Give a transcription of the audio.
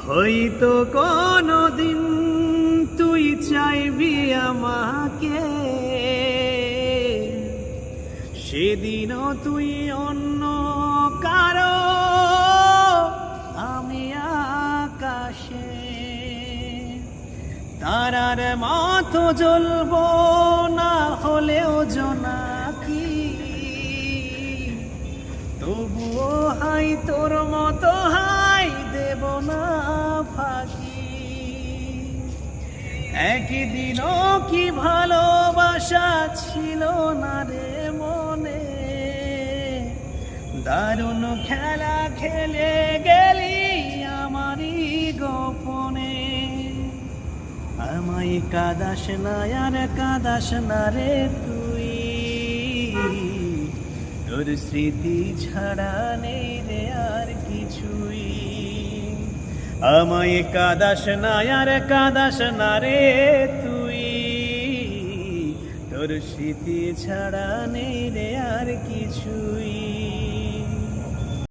হয়তো কোনদিন তুই চাইবি আমাকে, সেদিনও তুই অন্য কারো, আমি আকাশে তারার মতো জ্বলবো, না হলেও জোনাকি। তবুও হাই তোর মতো হাই দেব না ফাঁকি। একদিনও কি ভালোবাসা ছিল না রে মনে, দারুণ খেলা খেলে গেলি আমারই গোপনে। আমায় কাদাস না আর কাদাস না রে তুই, তোর স্মৃতি ছাড়া নেই রে আর কিছুই। আমায় কাদাস না আর কাদাস না রে তুই, তোর স্মৃতি ছাড়া নেই রে আর কিছুই।